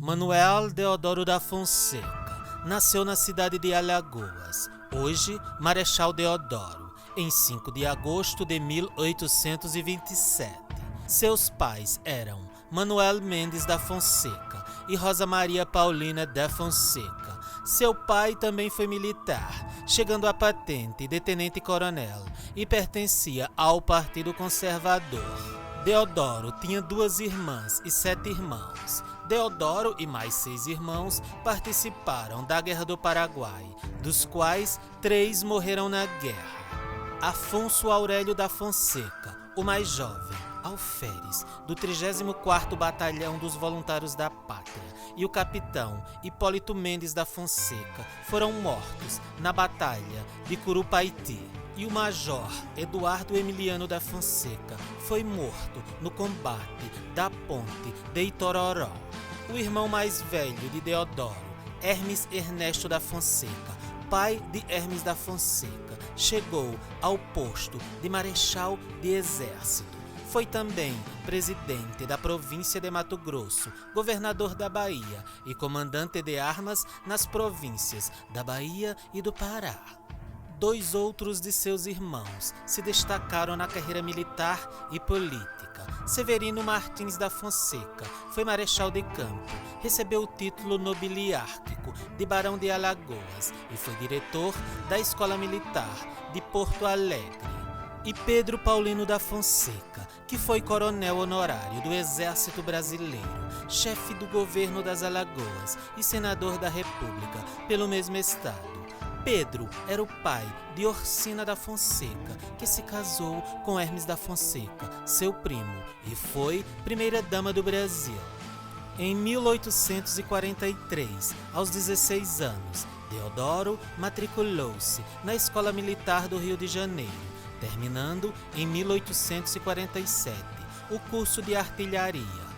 Manuel Deodoro da Fonseca nasceu na cidade de Alagoas, hoje Marechal Deodoro, em 5 de agosto de 1827. Seus pais eram Manuel Mendes da Fonseca e Rosa Maria Paulina da Fonseca. Seu pai também foi militar, chegando à patente de tenente-coronel e pertencia ao Partido Conservador. Deodoro tinha 2 irmãs e 7 irmãos. Deodoro e mais 6 irmãos participaram da Guerra do Paraguai, dos quais 3 morreram na guerra. Afonso Aurélio da Fonseca, o mais jovem, alferes do 34º Batalhão dos Voluntários da Pátria, e o capitão Hipólito Mendes da Fonseca foram mortos na Batalha de Curupaiti. E o major Eduardo Emiliano da Fonseca foi morto no combate da Ponte de Itororó. O irmão mais velho de Deodoro, Hermes Ernesto da Fonseca, pai de Hermes da Fonseca, chegou ao posto de Marechal de Exército. Foi também presidente da província de Mato Grosso, governador da Bahia e comandante de armas nas províncias da Bahia e do Pará. 2 outros de seus irmãos se destacaram na carreira militar e política. Severino Martins da Fonseca foi marechal de campo, recebeu o título nobiliárquico de Barão de Alagoas e foi diretor da Escola Militar de Porto Alegre. E Pedro Paulino da Fonseca, que foi coronel honorário do Exército Brasileiro, chefe do governo das Alagoas e senador da República pelo mesmo estado. Pedro era o pai de Orsina da Fonseca, que se casou com Hermes da Fonseca, seu primo, e foi primeira-dama do Brasil. Em 1843, aos 16 anos, Deodoro matriculou-se na Escola Militar do Rio de Janeiro, terminando em 1847 o curso de artilharia.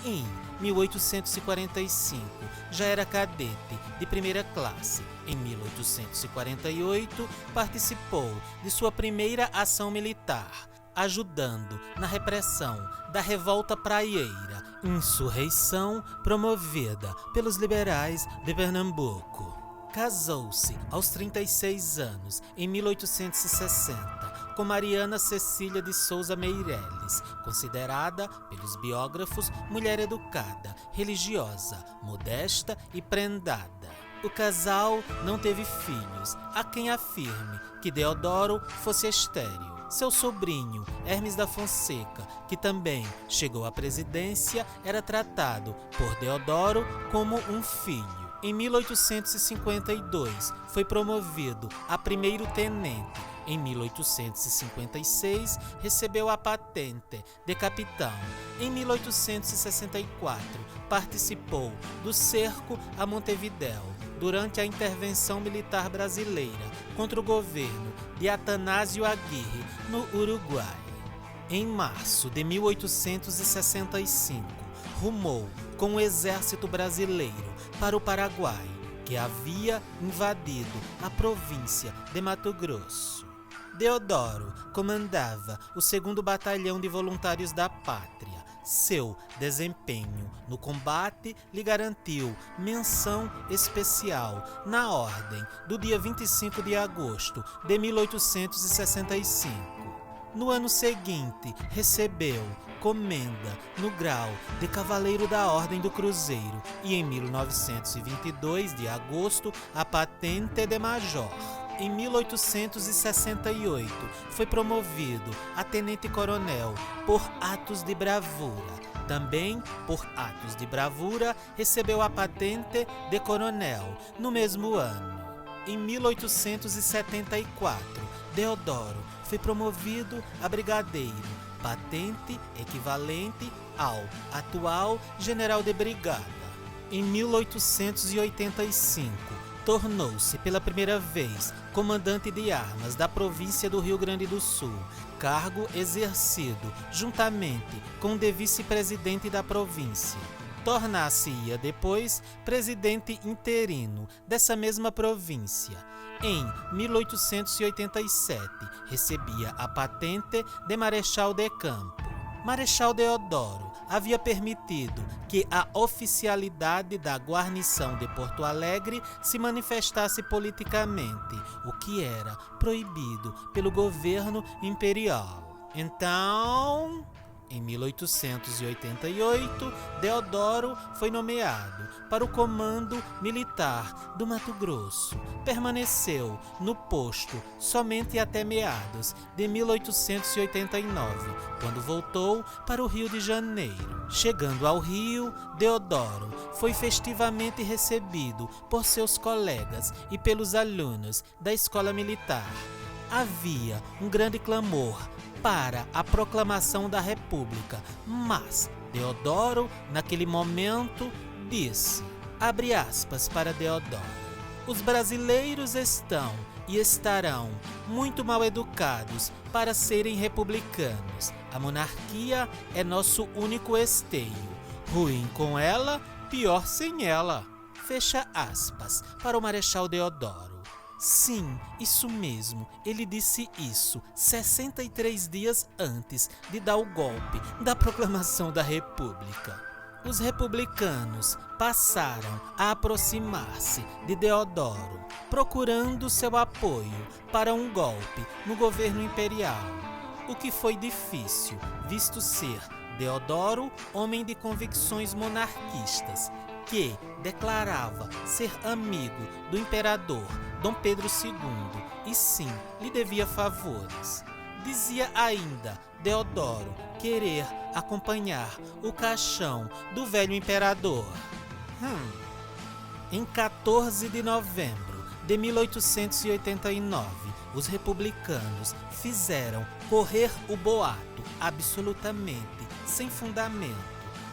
Em 1845, já era cadete de primeira classe. Em 1848, participou de sua primeira ação militar, ajudando na repressão da Revolta Praieira, insurreição promovida pelos liberais de Pernambuco. Casou-se aos 36 anos, em 1860, com Mariana Cecília de Souza Meireles, considerada pelos biógrafos mulher educada, religiosa, modesta e prendada. O casal não teve filhos, há quem afirme que Deodoro fosse estéril. Seu sobrinho, Hermes da Fonseca, que também chegou à presidência, era tratado por Deodoro como um filho. Em 1852, foi promovido a primeiro-tenente. Em 1856, recebeu a patente de capitão. Em 1864, participou do cerco a Montevidéu durante a intervenção militar brasileira contra o governo de Atanásio Aguirre, no Uruguai. Em março de 1865, rumou com o exército brasileiro para o Paraguai, que havia invadido a província de Mato Grosso. Deodoro comandava o 2º Batalhão de Voluntários da Pátria. Seu desempenho no combate lhe garantiu menção especial na Ordem do dia 25 de agosto de 1865. No ano seguinte, recebeu comenda no grau de Cavaleiro da Ordem do Cruzeiro e em 1922 de agosto a patente de Major. Em 1868, foi promovido a tenente-coronel por atos de bravura. Também, por atos de bravura, recebeu a patente de coronel no mesmo ano. Em 1874, Deodoro foi promovido a brigadeiro, patente equivalente ao atual general de brigada. Em 1885, tornou-se pela primeira vez comandante de armas da província do Rio Grande do Sul, cargo exercido juntamente com o de vice-presidente da província. tornar-se-ia depois presidente interino dessa mesma província. Em 1887, recebia a patente de Marechal de Campo. Marechal Deodoro havia permitido que a oficialidade da guarnição de Porto Alegre se manifestasse politicamente, o que era proibido pelo governo imperial. Então, em 1888, Deodoro foi nomeado para o Comando Militar do Mato Grosso. Permaneceu no posto somente até meados de 1889, quando voltou para o Rio de Janeiro. Chegando ao Rio, Deodoro foi festivamente recebido por seus colegas e pelos alunos da Escola Militar. Havia um grande clamor para a proclamação da República, mas Deodoro, naquele momento, disse, abre aspas para Deodoro, os brasileiros estão e estarão muito mal educados para serem republicanos. A monarquia é nosso único esteio. Ruim com ela, pior sem ela. Fecha aspas para o Marechal Deodoro. Sim, isso mesmo, ele disse isso 63 dias antes de dar o golpe da proclamação da República. Os republicanos passaram a aproximar-se de Deodoro, procurando seu apoio para um golpe no governo imperial, o que foi difícil, visto ser Deodoro homem de convicções monarquistas, que declarava ser amigo do imperador Dom Pedro II e sim lhe devia favores. Dizia ainda Deodoro querer acompanhar o caixão do velho imperador. Em 14 de novembro de 1889, os republicanos fizeram correr o boato, absolutamente sem fundamento,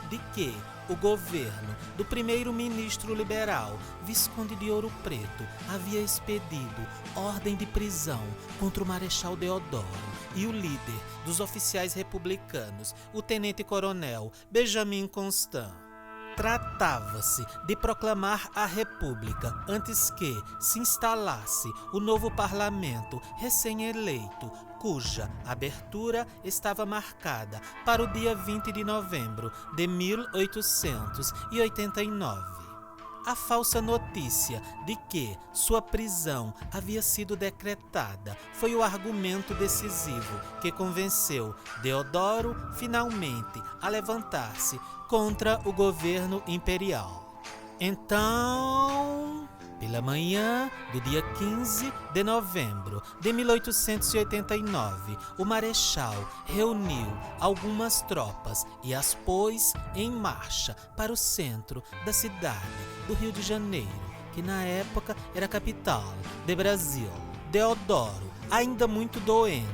de que o governo do primeiro-ministro liberal, Visconde de Ouro Preto, havia expedido ordem de prisão contra o Marechal Deodoro e o líder dos oficiais republicanos, o tenente-coronel Benjamin Constant. Tratava-se de proclamar a República antes que se instalasse o novo parlamento recém-eleito, cuja abertura estava marcada para o dia 20 de novembro de 1889. A falsa notícia de que sua prisão havia sido decretada foi o argumento decisivo que convenceu Deodoro finalmente a levantar-se contra o governo imperial. Então, pela manhã do dia 15 de novembro de 1889, o Marechal reuniu algumas tropas e as pôs em marcha para o centro da cidade do Rio de Janeiro, que na época era a capital do Brasil. Deodoro, ainda muito doente,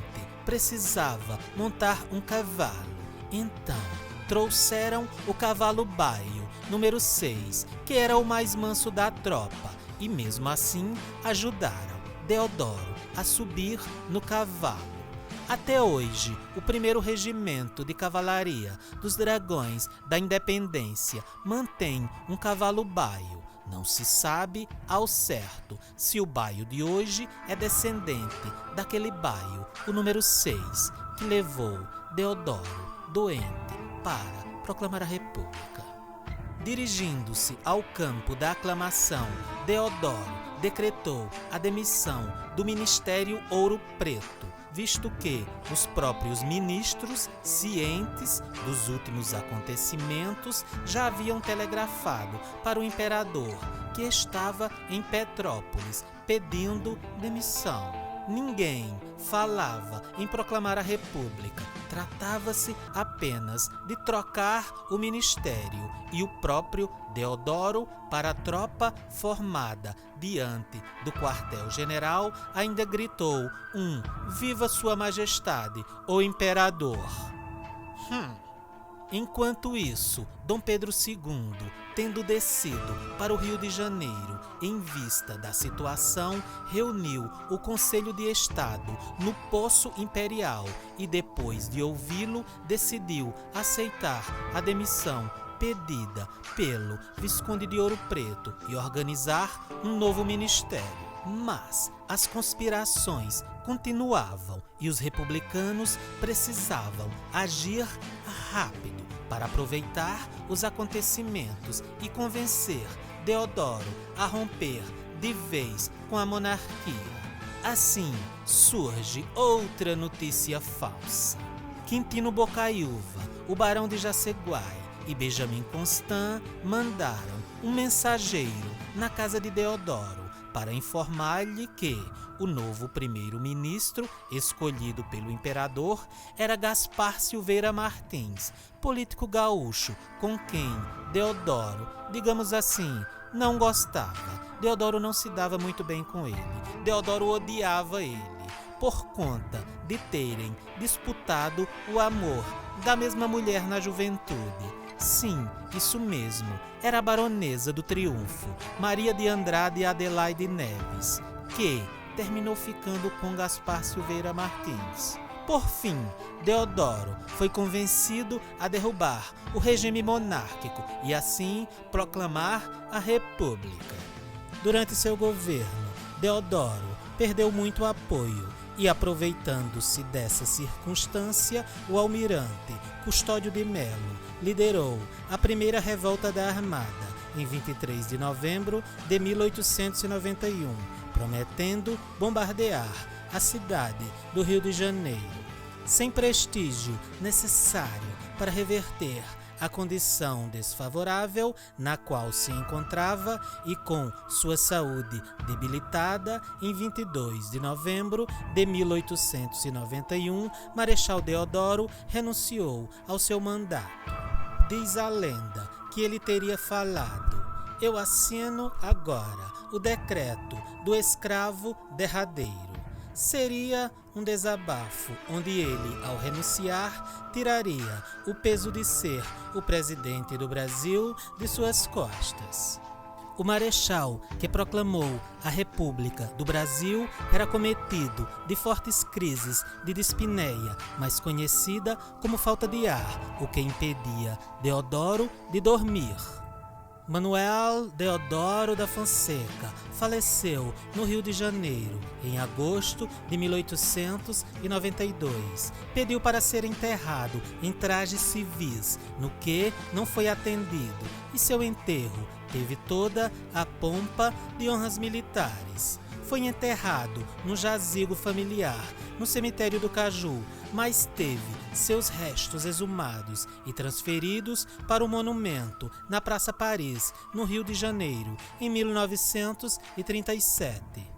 precisava montar um cavalo. Então, trouxeram o cavalo baio, número 6, que era o mais manso da tropa, e mesmo assim ajudaram Deodoro a subir no cavalo. Até hoje, o 1º Regimento de Cavalaria dos Dragões da Independência mantém um cavalo baio. Não se sabe ao certo se o baio de hoje é descendente daquele baio, o número 6, que levou Deodoro, doente, para proclamar a República. Dirigindo-se ao campo da aclamação, Deodoro decretou a demissão do Ministério Ouro Preto, visto que os próprios ministros, cientes dos últimos acontecimentos, já haviam telegrafado para o imperador, que estava em Petrópolis, pedindo demissão. Ninguém falava em proclamar a República. Tratava-se apenas de trocar o ministério e o próprio Deodoro, para a tropa formada diante do quartel-general, ainda gritou Viva Sua Majestade, o Imperador! Enquanto isso, Dom Pedro II, tendo descido para o Rio de Janeiro em vista da situação, reuniu o Conselho de Estado no Poço Imperial e, depois de ouvi-lo, decidiu aceitar a demissão impedida pelo Visconde de Ouro Preto e organizar um novo ministério. Mas as conspirações continuavam e os republicanos precisavam agir rápido para aproveitar os acontecimentos e convencer Deodoro a romper de vez com a monarquia. Assim surge outra notícia falsa. Quintino Bocaiúva, o barão de Jaceguai e Benjamin Constant mandaram um mensageiro na casa de Deodoro para informar-lhe que o novo primeiro-ministro, escolhido pelo imperador, era Gaspar Silveira Martins, político gaúcho com quem Deodoro, digamos assim, não gostava. Deodoro não se dava muito bem com ele. Deodoro odiava ele, por conta de terem disputado o amor da mesma mulher na juventude. Sim, isso mesmo, era a baronesa do Triunfo, Maria de Andrade e Adelaide Neves, que terminou ficando com Gaspar Silveira Martins. Por fim, Deodoro foi convencido a derrubar o regime monárquico e assim proclamar a República. Durante seu governo, Deodoro perdeu muito apoio e, aproveitando-se dessa circunstância, o almirante Custódio de Melo liderou a primeira revolta da Armada em 23 de novembro de 1891, prometendo bombardear a cidade do Rio de Janeiro. Sem prestígio necessário para reverter a condição desfavorável na qual se encontrava e com sua saúde debilitada, em 22 de novembro de 1891, Marechal Deodoro renunciou ao seu mandato. Diz a lenda que ele teria falado: "Eu assino agora o decreto do escravo derradeiro." Seria um desabafo onde ele, ao renunciar, tiraria o peso de ser o presidente do Brasil de suas costas. O marechal que proclamou a República do Brasil era cometido de fortes crises de dispneia, mais conhecida como falta de ar, o que impedia Deodoro de dormir. Manuel Deodoro da Fonseca faleceu no Rio de Janeiro em agosto de 1892. Pediu para ser enterrado em trajes civis, no que não foi atendido, e seu enterro teve toda a pompa de honras militares. Foi enterrado no jazigo familiar, no cemitério do Caju, mas teve seus restos exumados e transferidos para o monumento na Praça Paris, no Rio de Janeiro, em 1937.